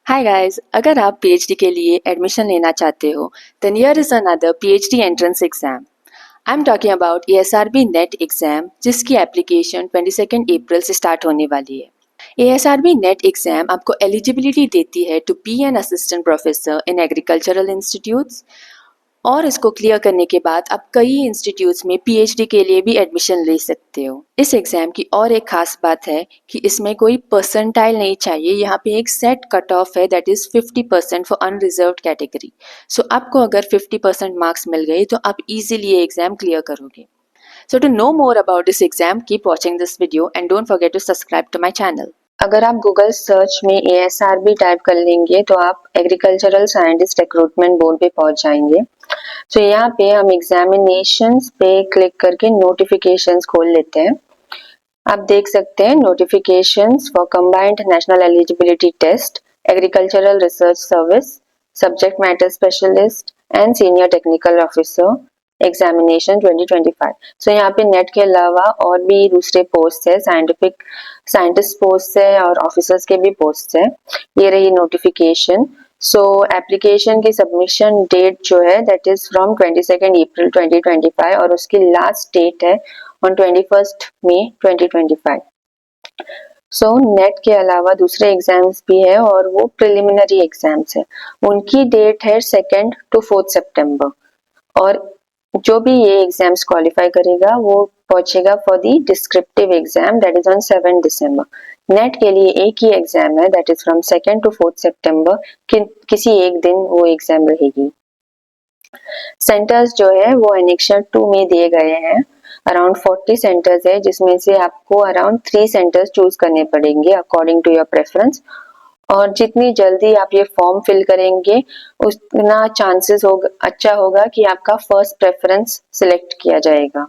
Hi guys, अगर आप PhD के लिए एडमिशन लेना चाहते हो then here is another PhD entrance exam. I am talking about ASRB NET exam जिसकी एप्लीकेशन 22 अप्रैल से स्टार्ट होने वाली है। एएसआरबी नेट एग्जाम आपको एलिजिबिलिटी देती है to be an assistant professor in agricultural institutes और इसको क्लियर करने के बाद आप कई इंस्टीट्यूट्स में पीएचडी के लिए भी एडमिशन ले सकते हो। इस एग्जाम की और एक खास बात है कि इसमें कोई परसेंटाइल नहीं चाहिए। यहाँ पे एक सेट कट ऑफ है that is 50% for unreserved category. So आपको अगर 50% मार्क्स मिल गए तो आप इजीली ये एग्जाम क्लियर करोगे। So to know more about this exam, keep watching this video and don't forget to subscribe to my channel. अगर आप गूगल सर्च में ASRB टाइप कर लेंगे तो आप एग्रीकल्चरल साइंटिस्ट रिक्रूटमेंट बोर्ड पे पहुंच जाएंगे। तो यहाँ पे हम एग्जामिनेशंस पे क्लिक करके नोटिफिकेशंस खोल लेते हैं। आप देख सकते हैं notifications for combined national eligibility test, agricultural research service, subject matter specialist and senior technical officer examination 2025। So यहाँ पे नेट के अलावा और भी दूसरे पोस्ट है, साइंटिस्ट पोस्ट है और ऑफिसर्स के भी पोस्ट है। ये रही नोटिफिकेशन। सो एप्लीकेशन की सबमिशन डेट जो है दैट इज फ्रॉम 22 अप्रैल 2025 और उसकी लास्ट डेट है ऑन 21 मई 2025। सो नेट के अलावा दूसरे एग्जाम्स भी है और वो प्रिलिमिनरी एग्जाम्स है। उनकी डेट है 2 to 4 सितंबर और जो भी ये एग्जाम्स क्वालिफाई करेगा वो पहुंचेगा for the descriptive exam that is on 7 December. Net के लिए एक ही एग्जाम है दैट इज फ्रॉम 2 to 4 सितंबर। किसी एक दिन वो एग्जाम रहेगी। सेंटर्स जो है वो एनेक्सर 2 में दिए गए हैं। अराउंड 40 सेंटर्स है जिसमें से आपको अराउंड 3 सेंटर्स चूज करने पड़ेंगे अकॉर्डिंग टू योर प्रेफरेंस। और जितनी जल्दी आप ये फॉर्म फिल करेंगे उतना चांसेस होगा अच्छा होगा कि आपका फर्स्ट प्रेफरेंस सिलेक्ट किया जाएगा।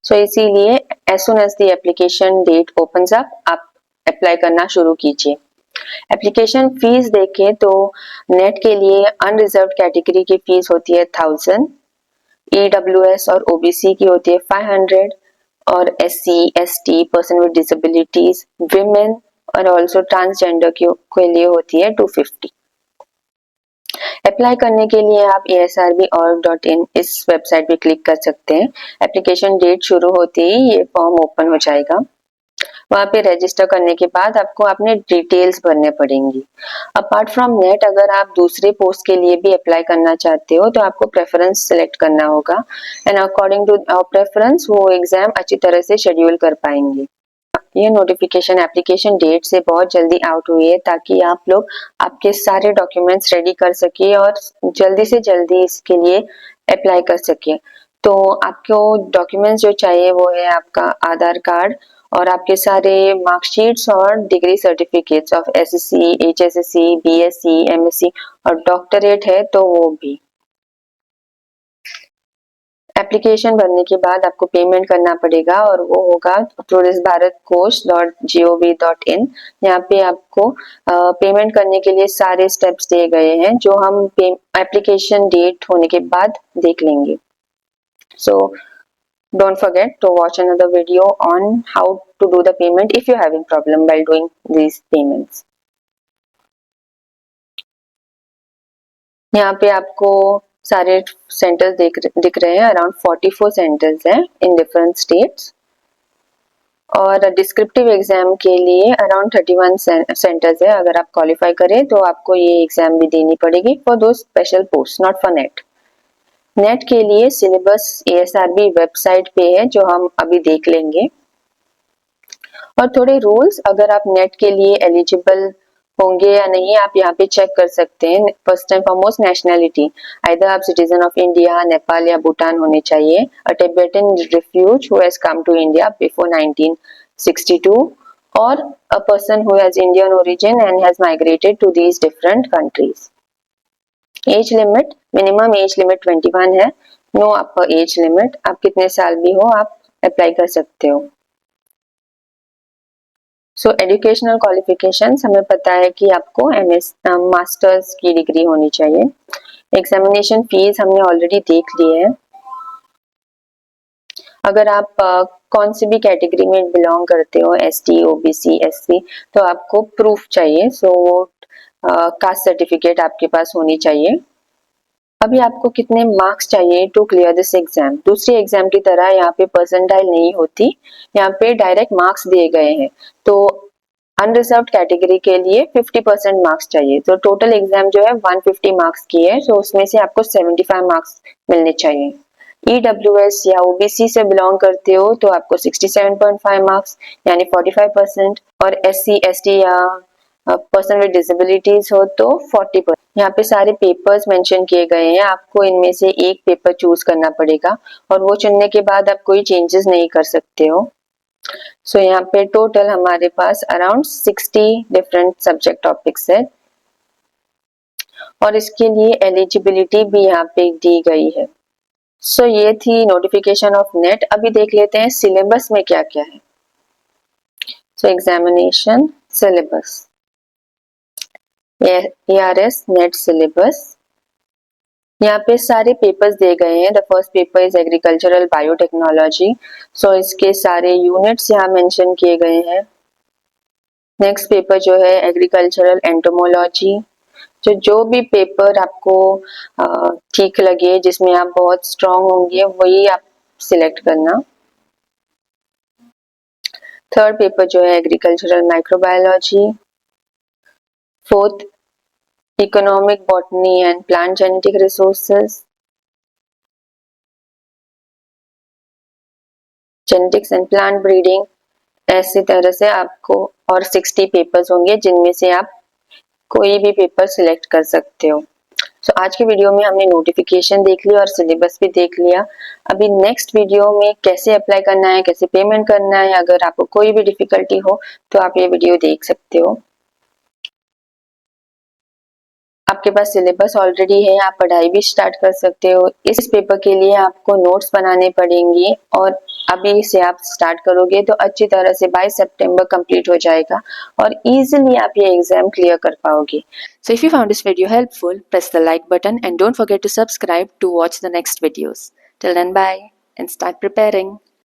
सो इसीलिए as soon as the application date opens up आप अप्लाई करना शुरू कीजिए। एप्लीकेशन फीस देखें तो नेट के लिए अनरिजर्व्ड कैटेगरी की फीस होती है 1000, EWS और OBC की होती है 500 और SC, ST, person with disabilities, women और ऑल्सो ट्रांसजेंडर के लिए होती है 250। अप्लाई करने के लिए आप asrb.org.in इस वेबसाइट पे क्लिक कर सकते हैं। एप्लीकेशन डेट शुरू होते ही ये फॉर्म ओपन हो जाएगा। वहां पे रजिस्टर करने के बाद आपको अपने डिटेल्स भरने पड़ेंगी। अपार्ट फ्रॉम नेट अगर आप दूसरे पोस्ट के लिए भी अप्लाई करना चाहते हो तो आपको प्रेफरेंस सिलेक्ट करना होगा एंड अकॉर्डिंग टू प्रेफरेंस वो एग्जाम अच्छी तरह से शेड्यूल कर पाएंगे। ये नोटिफिकेशन एप्लीकेशन डेट से बहुत जल्दी आउट हुई है ताकि आप लोग आपके सारे डॉक्यूमेंट्स रेडी कर सके और जल्दी से जल्दी इसके लिए अप्लाई कर सके। तो आपको डॉक्यूमेंट्स जो चाहिए वो है आपका आधार कार्ड और आपके सारे मार्कशीट्स और degree certificates of SSC, HSSC, BSc, MSc और डॉक्टरेट है तो वो भी। एप्लीकेशन भरने के बाद आपको पेमेंट करना पड़ेगा और वो होगा touristbharatkosh.gov.in। यहाँ पे आपको पेमेंट करने के लिए सारे स्टेप्स दिए गए हैं जो हम एप्लीकेशन डेट होने के बाद देख लेंगे। सो don't forget to watch another video on how to do the payment if you're having problem while doing these payments. यहाँ पे आपको सारे सेंटर्स दिख रहे हैं। अराउंड 44 सेंटर्स हैं इन डिफरेंट स्टेट्स और डिस्क्रिप्टिव एग्जाम के लिए अराउंड 31 सेंटर्स है। अगर आप क्वालिफाई करें तो आपको ये एग्जाम भी देनी पड़ेगी फॉर दो special post, not for net. Net के लिए सिलेबस ASRB वेबसाइट पे है जो हम अभी देख लेंगे। और थोड़े रूल्स, अगर आप नेट के लिए एलिजिबल होंगे या नहीं आप यहाँ पे चेक कर सकते हैं। First and foremost nationality, either आप सिटीजन ऑफ इंडिया, नेपाल या भूटान होने चाहिए। A Tibetan refugee who has come to India before 1962 और a person who has Indian origin and has migrated to these different countries. Age limit, minimum age limit 21 है, no अपर age limit. आप कितने साल भी हो आप अप्लाई कर सकते हो। सो एजुकेशनल क्वालिफिकेशंस हमें पता है कि आपको मास्टर्स की डिग्री होनी चाहिए। एग्जामिनेशन फीस हमने ऑलरेडी देख ली है। अगर आप कौन सी भी कैटेगरी में बिलोंग करते हो, ST, OBC, SC, तो आपको प्रूफ चाहिए। सो वो कास्ट सर्टिफिकेट आपके पास होनी चाहिए। अभी आपको कितने मार्क्स चाहिए टू क्लियर दिस एग्जाम। दूसरी एग्जाम की तरह यहाँ पे परसेंटाइल नहीं होती, यहाँ पे डायरेक्ट मार्क्स दिए गए हैं। तो अनरिजर्व्ड कैटेगरी के लिए 50% मार्क्स चाहिए। तो टोटल एग्जाम जो है 150 मार्क्स की है, तो उसमें से आपको 75 मार्क्स मिलने चाहिए। EWS या OBC से बिलोंग करते हो तो आपको 67.5 मार्क्स यानी 45%, और SC ST या पर्सन विद डिसेबिलिटीज हो तो 40%। यहाँ पे सारे पेपर्स मेंशन किए गए हैं, आपको इनमें से एक पेपर चूज करना पड़ेगा और वो चुनने के बाद आप कोई चेंजेस नहीं कर सकते हो। सो यहाँ पे टोटल हमारे पास अराउंड 60 डिफरेंट सब्जेक्ट टॉपिक्स है और इसके लिए एलिजिबिलिटी भी यहाँ पे दी गई है। सो ये थी नोटिफिकेशन ऑफ नेट। अभी देख लेते हैं सिलेबस में क्या क्या है। So examination syllabus, ARS NET syllabus, यहाँ पे सारे पेपर्स दिए गए हैं। The first paper is agricultural biotechnology, so इसके सारे यूनिट्स यहाँ मेंशन किए गए हैं। नेक्स्ट पेपर जो है एग्रीकल्चरल एंटोमोलॉजी, जो भी पेपर आपको ठीक लगे, जिसमें आप बहुत स्ट्रांग होंगे, वही आप सिलेक्ट करना। थर्ड पेपर जो है agricultural microbiology. Fourth economic botany and plant genetic resources, genetics and plant breeding. ऐसी तरह से आपको और 60 पेपर्स होंगे जिनमें से आप कोई भी पेपर सिलेक्ट कर सकते हो। सो आज के वीडियो में हमने नोटिफिकेशन देख लिया और सिलेबस भी देख लिया। अभी नेक्स्ट वीडियो में कैसे अप्लाई करना है, कैसे पेमेंट करना है, अगर आपको कोई भी डिफिकल्टी हो तो आप ये वीडियो देख सकते हो। आपके पास सिलेबस ऑलरेडी है, आप पढ़ाई भी स्टार्ट कर सकते हो। इस पेपर के लिए आपको नोट्स बनाने पड़ेंगे और अभी से आप स्टार्ट करोगे तो अच्छी तरह से 22 सितंबर कंप्लीट हो जाएगा और इजीली आप ये एग्जाम क्लियर कर पाओगे। So if you found this video helpful, press the like button and don't forget to subscribe to watch the next videos. Till then, bye and start preparing.